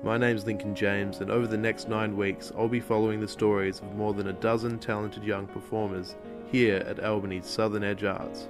My name's Lincoln James, and over the next 9 weeks I'll be following the stories of more than a dozen talented young performers here at Albany's Southern Edge Arts.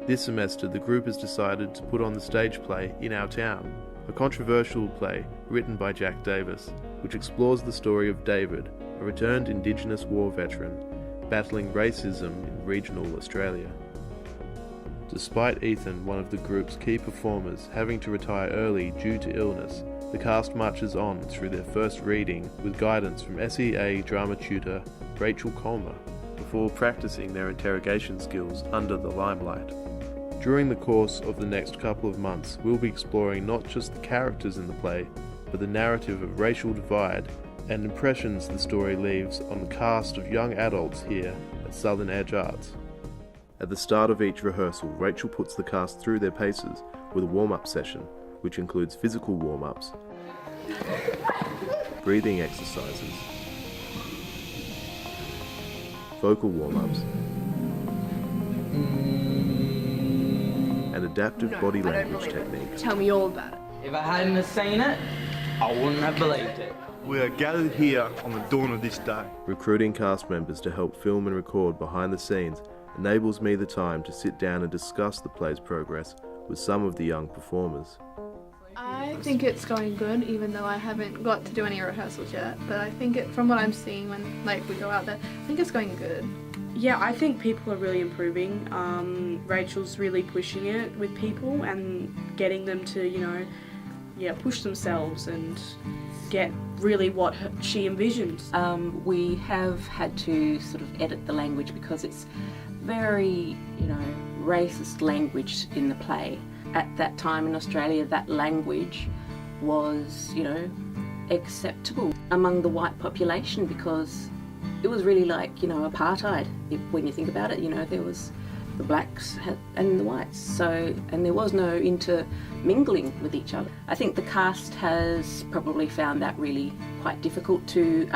This semester the group has decided to put on the stage play In Our Town, a controversial play written by Jack Davis, which explores the story of David, a returned Indigenous war veteran, battling racism in regional Australia. Despite Ethan, one of the group's key performers, having to retire early due to illness, the cast marches on through their first reading with guidance from S.E.A. drama tutor Rachel Colmer, before practicing their interrogation skills under the limelight. During the course of the next couple of months, we'll be exploring not just the characters in the play, but the narrative of racial divide and impressions the story leaves on the cast of young adults here at Southern Edge Arts. At the start of each rehearsal, Rachel puts the cast through their paces with a warm-up session, which includes physical warm-ups, breathing exercises, vocal warm-ups, and adaptive body language techniques. Tell me all about it. If I hadn't have seen it, I wouldn't have believed it. We are gathered here on the dawn of this day. Recruiting cast members to help film and record behind the scenes enables me the time to sit down and discuss the play's progress with some of the young performers. I think it's going good, even though I haven't got to do any rehearsals yet. But I think from what I'm seeing when we go out there, I think it's going good. Yeah, I think people are really improving. Rachel's really pushing it with people and getting them to, push themselves and get really what she envisioned. We have had to sort of edit the language because it's very, racist language in the play. At that time in Australia, that language was, acceptable among the white population because it was really like, apartheid. When you think about it, there was the blacks and the whites. So, and there was no intermingling with each other. I think the cast has probably found that really quite difficult to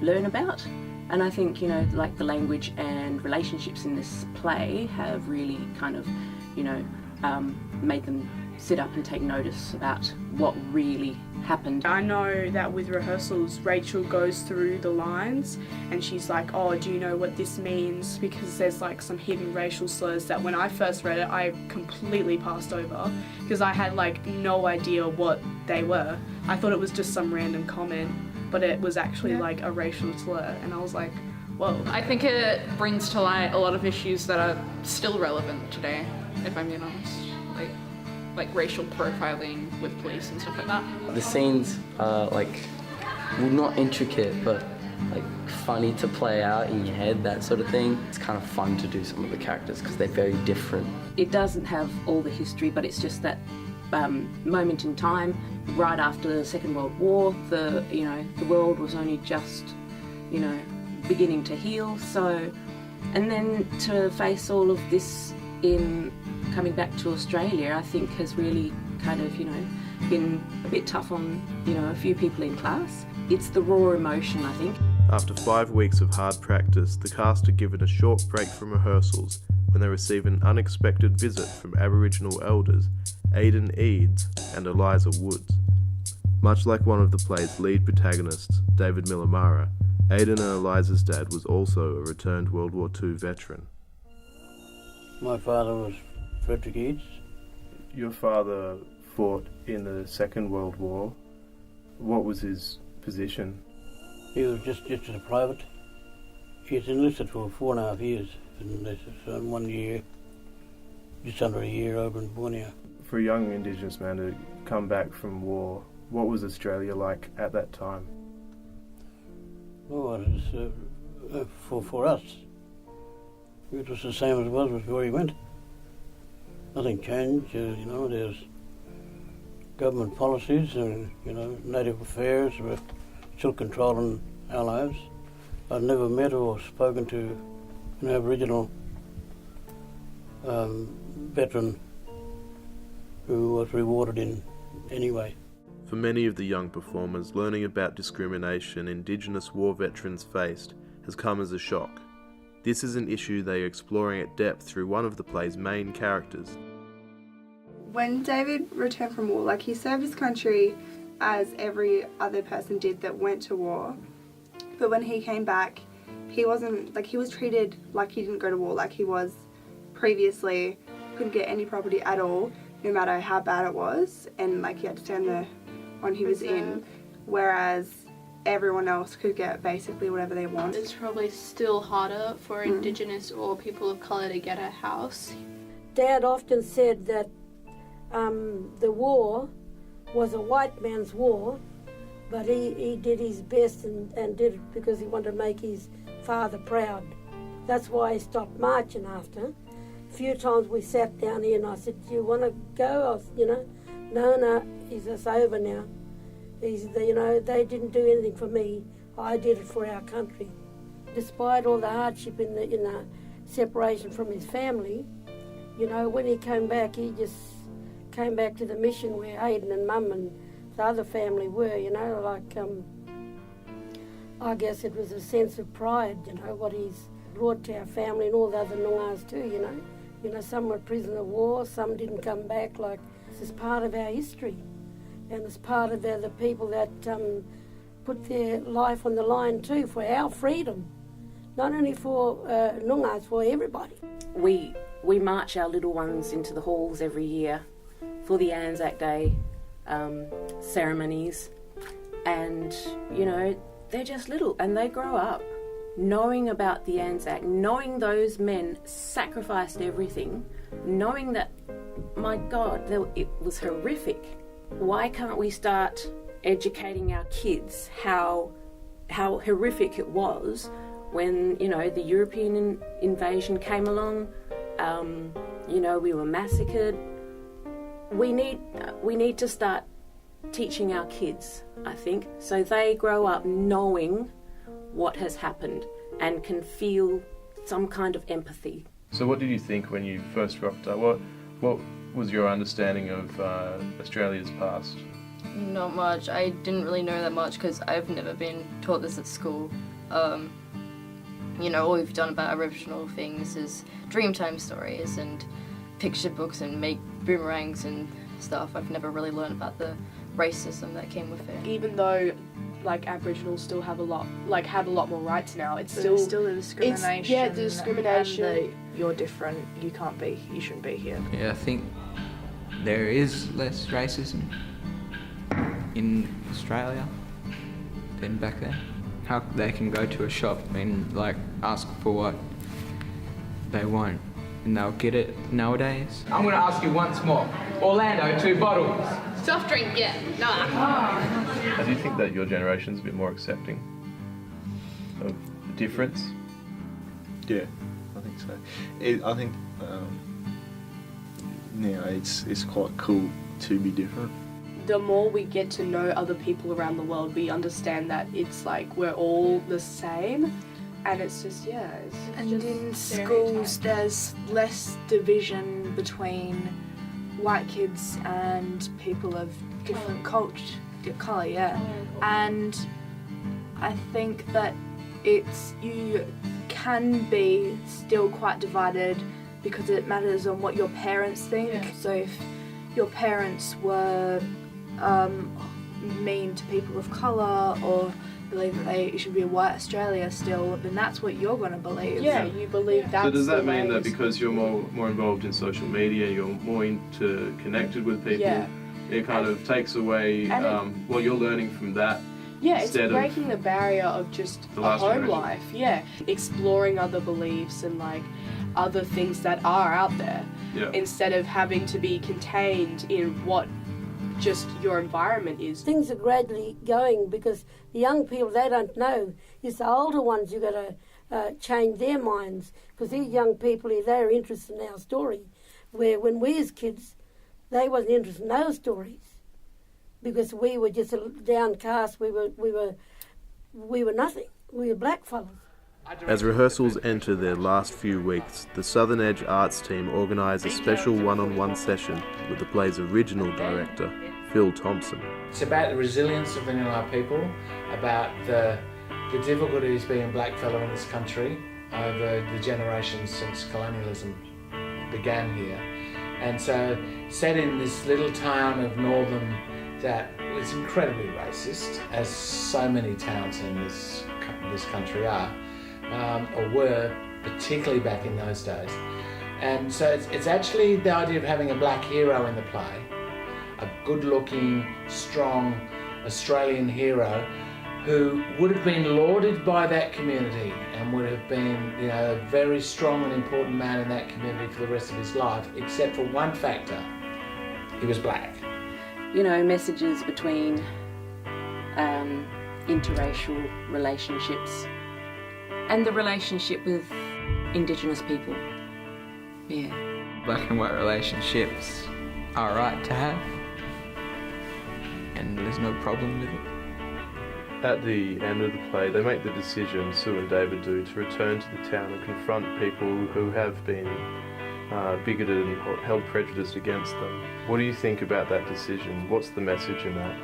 learn about. And I think, like the language and relationships in this play have really kind of, made them sit up and take notice about what really happened. I know that with rehearsals, Rachel goes through the lines and she's like, oh, do you know what this means? Because there's like some hidden racial slurs that when I first read it, I completely passed over because I had like no idea what they were. I thought it was just some random comment, but it was actually like a racial slur, and I was like, whoa. I think it brings to light a lot of issues that are still relevant today, if I'm being honest. Like racial profiling with police and stuff like that. The scenes are not intricate, but funny to play out in your head, that sort of thing. It's kind of fun to do some of the characters because they're very different. It doesn't have all the history, but it's just that moment in time, right after the Second World War, the world was only just, beginning to heal. So, and then to face all of this in coming back to Australia, I think has really kind of, been a bit tough on, a few people in class. It's the raw emotion, I think. After 5 weeks of hard practice, the cast are given a short break from rehearsals when they receive an unexpected visit from Aboriginal elders Aden, Eades and Eliza Woods. Much like one of the play's lead protagonists, David Millamara, Aden and Eliza's dad was also a returned World War II veteran. My father was Frederick Eades. Your father fought in the Second World War. What was his position? He was just a private. He was enlisted for 4.5 years, and 1 year, just under a year over in Borneo. For a young Indigenous man to come back from war, what was Australia like at that time? Oh, it was, for us, it was the same as it was before he went. Nothing changed, there's government policies and, native affairs were still controlling our lives. I'd never met or spoken to an Aboriginal veteran who was rewarded in any way. For many of the young performers, learning about discrimination Indigenous war veterans faced has come as a shock. This is an issue they are exploring at depth through one of the play's main characters. When David returned from war, he served his country as every other person did that went to war. But when he came back, he wasn't, like, he was treated like he didn't go to war, like he was previously. Couldn't get any property at all, no matter how bad it was, and like he had to stay on the one he was in, whereas everyone else could get basically whatever they want. It's probably still harder for indigenous or people of colour to get a house. Dad often said that the war was a white man's war, but he did his best and did it because he wanted to make his father proud. That's why he stopped marching after. A few times we sat down here and I said, do you want to go? No, he says, it's over now. He said, they didn't do anything for me. I did it for our country. Despite all the hardship in the separation from his family, when he came back, he just came back to the mission where Aden and Mum and the other family were, I guess it was a sense of pride, what he's brought to our family and all the other Noongas too, some were prisoners of war, some didn't come back. Like, this is part of our history, and it's part of the people that put their life on the line too for our freedom, not only for Noongas, for everybody. We march our little ones into the halls every year for the Anzac Day ceremonies, and they're just little and they grow up knowing about the Anzac, knowing those men sacrificed everything, knowing that, my God, it was horrific. Why can't we start educating our kids how horrific it was when, the European invasion came along, we were massacred. We need to start teaching our kids, I think, so they grow up knowing what has happened and can feel some kind of empathy. So what did you think when you first rocked up? What was your understanding of Australia's past? Not much. I didn't really know that much because I've never been taught this at school. All we've done about Aboriginal things is Dreamtime stories and picture books and make boomerangs and stuff. I've never really learned about the racism that came with it. Even though Aboriginals still have a lot more rights now, it's But there's still the discrimination. the discrimination. And you're different, you shouldn't be here. Yeah, I think there is less racism in Australia than back then. How they can go to a shop and ask for what they want and they'll get it nowadays. I'm going to ask you once more. Orlando, 2 bottles. Soft drink, yeah. No. Do you think that your generation's a bit more accepting of the difference? Yeah, I think so. I think now it's quite cool to be different. The more we get to know other people around the world, we understand that it's we're all the same, and it's just And in schools, there's less division between white kids and people of different colour, and I think that you can be still quite divided because it matters on what your parents think. Yeah. So if your parents were mean to people of colour or believe that it should be a white Australia still, then that's what you're going to believe. Yeah, you believe that's So does that the mean way that because you're more involved in social media, you're more connected with people, it kind of takes away what you're learning from that? Yeah, it's breaking the barrier of just a home life. Yeah, exploring other beliefs and other things that are out there, instead of having to be contained in what just your environment is. Things are gradually going because the young people, they don't know. It's the older ones you've got to change their minds, because these young people, they're interested in our story, where when we as kids, they wasn't interested in those stories because we were just downcast. We were nothing. We were black fellas. As rehearsals enter their last few weeks, the Southern Edge Arts team organise a special one-on-one session with the play's original director, Phil Thompson. It's about the resilience of Vanilla people, about the difficulties being a black fellow in this country over the generations since colonialism began here. And so set in this little town of Northern that was incredibly racist, as so many towns in this country are, or were, particularly back in those days. And so it's actually the idea of having a black hero in the play, a good-looking, strong Australian hero who would have been lauded by that community and would have been, you know, a very strong and important man in that community for the rest of his life, except for one factor: he was black. You know, messages between interracial relationships and the relationship with indigenous people. Yeah. Black and white relationships are right to have, and there's no problem with it. At the end of the play, they make the decision, Sue and David do, to return to the town and confront people who have been bigoted and held prejudice against them. What do you think about that decision? What's the message in that?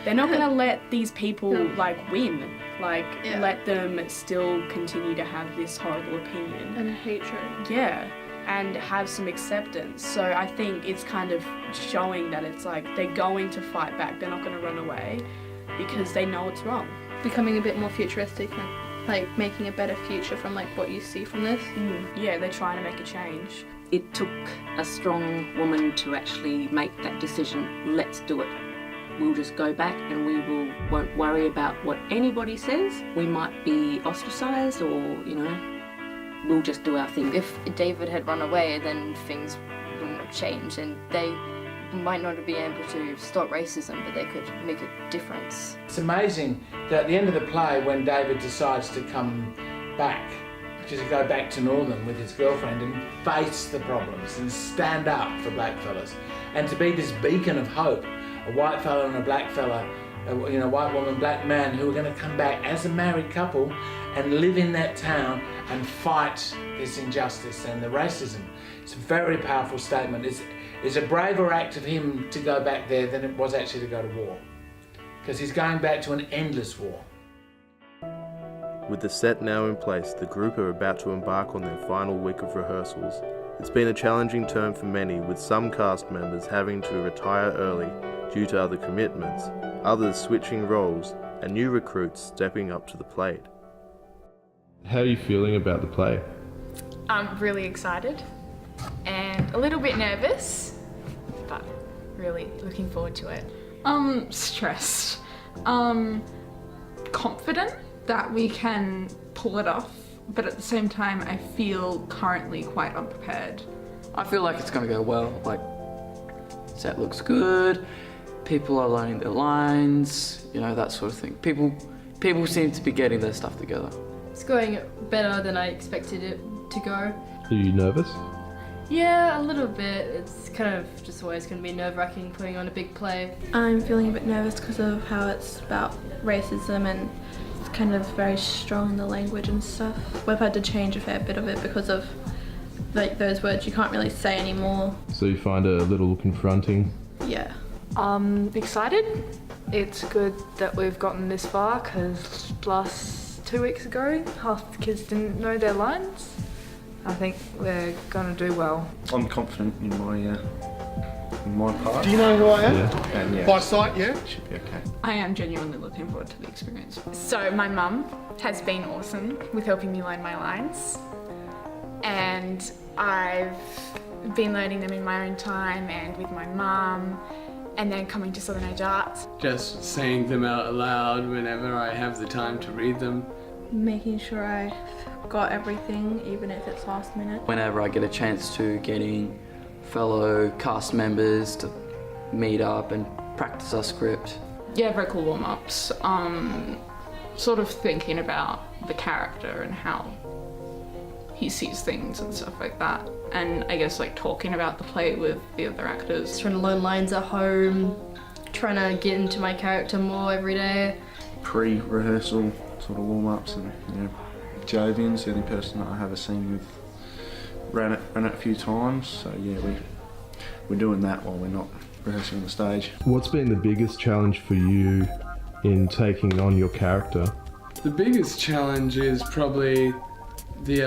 They're not going to let these people win, let them still continue to have this horrible opinion and hatred. Yeah, and have some acceptance. So I think it's kind of showing that it's like they're going to fight back. They're not going to run away because they know it's wrong. Becoming a bit more futuristic and making a better future from what you see from this. Yeah, they're trying to make a change. It took a strong woman to actually make that decision. Let's do it. We'll just go back and won't worry about what anybody says. We might be ostracised or, you know, we'll just do our thing. If David had run away, then things wouldn't have changed, and they might not have been able to stop racism, but they could make a difference. It's amazing that at the end of the play, when David decides to come back, to go back to Northern with his girlfriend and face the problems and stand up for black fellas, and to be this beacon of hope, a white fella and a black fella, white woman, black man, who are going to come back as a married couple and live in that town and fight this injustice and the racism. It's a very powerful statement. It's a braver act of him to go back there than it was actually to go to war, because he's going back to an endless war. With the set now in place, the group are about to embark on their final week of rehearsals. It's been a challenging term for many, with some cast members having to retire early due to other commitments, others switching roles, and new recruits stepping up to the plate. How are you feeling about the play? I'm really excited and a little bit nervous, but really looking forward to it. Stressed. Confident that we can pull it off, but at the same time I feel currently quite unprepared. I feel like it's going to go well. Set looks good, people are learning their lines, that sort of thing. People seem to be getting their stuff together. It's going better than I expected it to go. Are you nervous? Yeah, a little bit. It's kind of just always going to be nerve-wracking putting on a big play. I'm feeling a bit nervous because of how it's about racism and it's kind of very strong in the language and stuff. We've had to change a fair bit of it because of those words you can't really say anymore. So you find it a little confronting? Yeah. Excited. It's good that we've gotten this far because last 2 weeks ago half the kids didn't know their lines. I think we're going to do well. I'm confident in my part. Do you know who I am? Yeah. By sight, yeah? Should be okay. I am genuinely looking forward to the experience. So my mum has been awesome with helping me learn my lines, and I've been learning them in my own time and with my mum, and then coming to Southern Age Arts. Just saying them out loud whenever I have the time to read them. Making sure I got everything, even if it's last minute. Whenever I get a chance to, getting fellow cast members to meet up and practice our script. Yeah, very cool warm-ups. Sort of thinking about the character and how he sees things and stuff like that. And I guess talking about the play with the other actors. Trying to learn lines at home, trying to get into my character more every day. Pre-rehearsal sort of warm-ups, and Jovian's the only person that I have a scene with. Ran it a few times, so yeah, we're doing that while we're not rehearsing on the stage. What's been the biggest challenge for you in taking on your character? The biggest challenge is probably the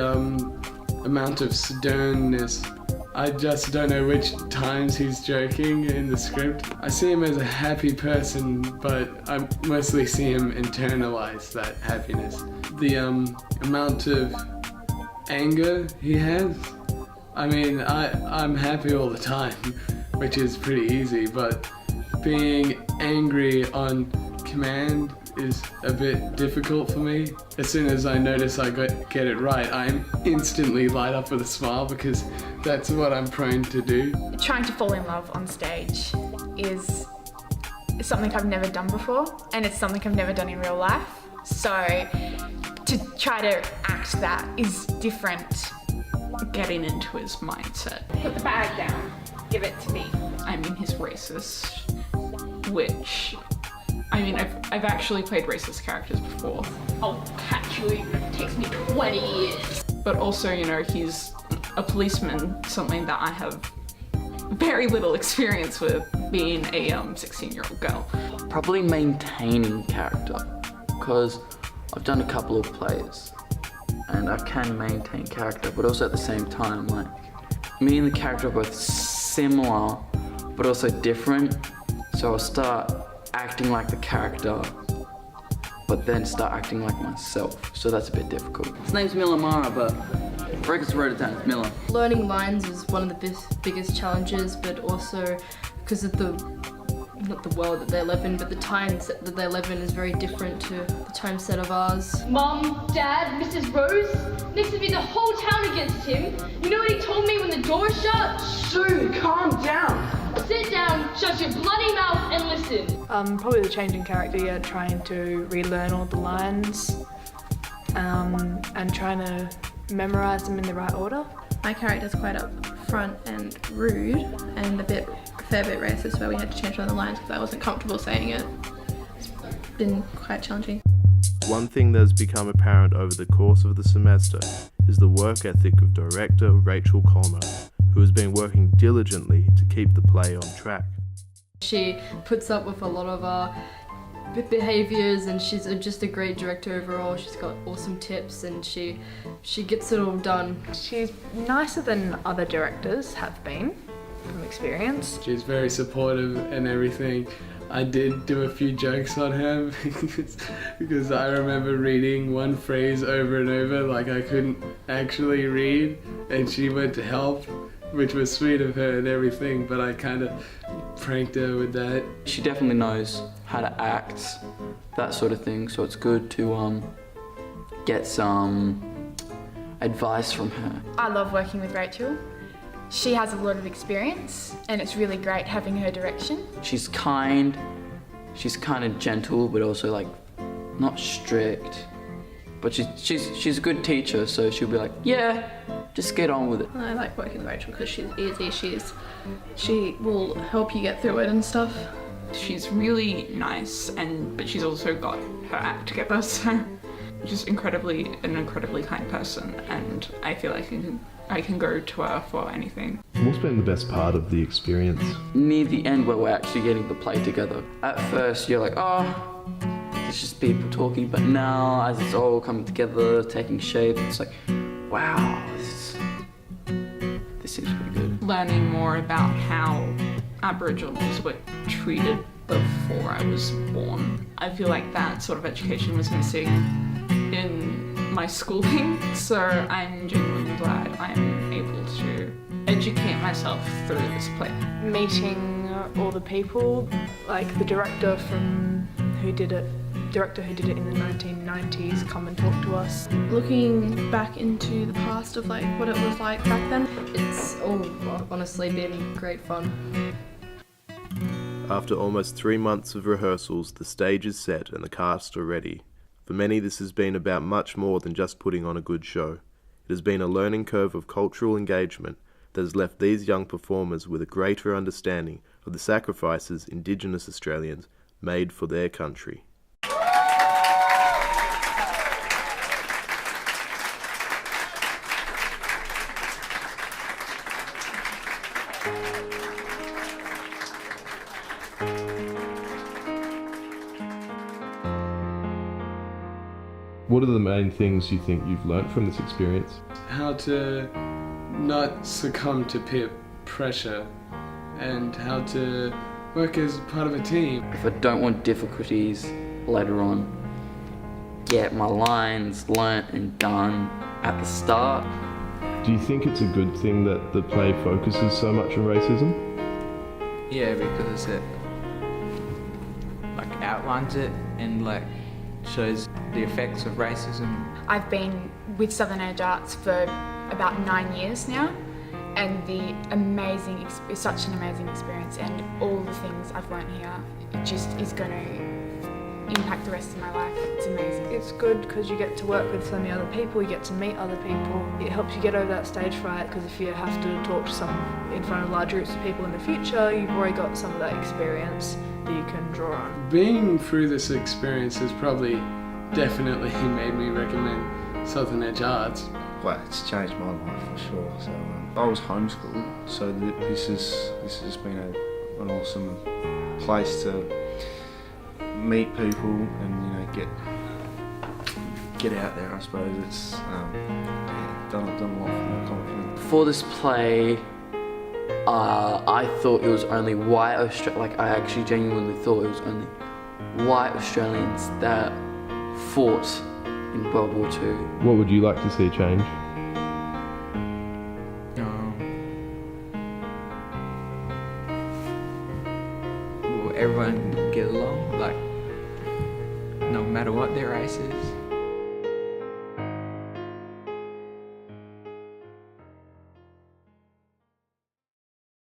amount of sternness I just don't know which times he's joking in the script. I see him as a happy person, but I mostly see him internalize that happiness. The amount of anger he has, I mean, I'm happy all the time, which is pretty easy, but being angry on command is a bit difficult for me. As soon as I notice I get it right, I instantly light up with a smile because that's what I'm prone to do. Trying to fall in love on stage is something I've never done before, and it's something I've never done in real life. So to try to act that is different. Getting into his mindset. Put the bag down. Give it to me. I mean, he's racist, which, I mean, I've actually played racist characters before. I'll catch you even if it takes me 20 years. But also, you know, he's a policeman, something that I have very little experience with, being a 16-year-old girl. Probably maintaining character, because I've done a couple of plays and I can maintain character, but also at the same time, like, me and the character are both similar but also different, so I'll start acting like the character but then start acting like myself, so that's a bit difficult. His name's Miller Mara, but Records wrote it down, it's Miller. Learning lines is one of the biggest challenges, but also because of not the world that they live in, but the time that they live in is very different to the time set of ours. Mom, Dad, Mrs. Rose, next to me the whole town against him. You know what he told me when the door was shut? Sue, calm down. Sit down, shut your bloody mouth and listen. Probably the change in character, yeah, trying to relearn all the lines and trying to memorise them in the right order. My character's quite up front and rude and a fair bit racist, where we had to change one of the lines because I wasn't comfortable saying it. It's been quite challenging. One thing that has become apparent over the course of the semester is the work ethic of director Rachel Colmer, who has been working diligently to keep the play on track. She puts up with a lot of our behaviours, and she's just a great director overall. She's got awesome tips and she gets it all done. She's nicer than other directors have been, from experience. She's very supportive and everything. I did do a few jokes on her because I remember reading one phrase over and over like I couldn't actually read, and she went to help, which was sweet of her and everything, but I kind of pranked her with that. She definitely knows how to act, that sort of thing, so it's good to get some advice from her. I love working with Rachel. She has a lot of experience and it's really great having her direction. She's kind of gentle, but also like not strict. But she's a good teacher, so she'll be like, yeah, just get on with it. I like working with Rachel because she's easy. She will help you get through it and stuff. She's really nice, but she's also got her act together, so just an incredibly kind person, and I feel like I can go to her for anything. What's been the best part of the experience? Near the end where we're actually getting the play together. At first you're like, oh, it's just people talking, but now as it's all coming together, taking shape, it's like, wow, this seems pretty good. Learning more about how Aboriginals were treated before I was born. I feel like that sort of education was missing in my schooling, so I'm genuinely glad I'm able to educate myself through this play. Meeting all the people, like the director who did it in the 1990s, come and talk to us. Looking back into the past of like what it was like back then, it's honestly been great fun. After almost 3 months of rehearsals, the stage is set and the cast are ready. For many, this has been about much more than just putting on a good show. It has been a learning curve of cultural engagement that has left these young performers with a greater understanding of the sacrifices Indigenous Australians made for their country. What are the main things you think you've learnt from this experience? How to not succumb to peer pressure and how to work as part of a team. If I don't want difficulties later on, get my lines learnt and done at the start. Do you think it's a good thing that the play focuses so much on racism? Yeah, because it like outlines it and like shows the effects of racism. I've been with Southern Edge Arts for about 9 years now, and it's such an amazing experience, and all the things I've learnt here, it just is going to impact the rest of my life. It's amazing. It's good because you get to work with so many other people, you get to meet other people. It helps you get over that stage fright, because if you have to talk to in front of large groups of people in the future, you've already got some of that experience that you can draw on. Being through this experience has probably definitely made me recommend Southern Edge Arts. Well, it's changed my life for sure. So I was homeschooled, so this has been an awesome place to meet people and get out there. I suppose it's done a lot for my confidence. For this play, I thought it was only white I actually genuinely thought it was only white Australians that fought in World War II. What would you like to see change? Everyone get along, like no matter what their race is.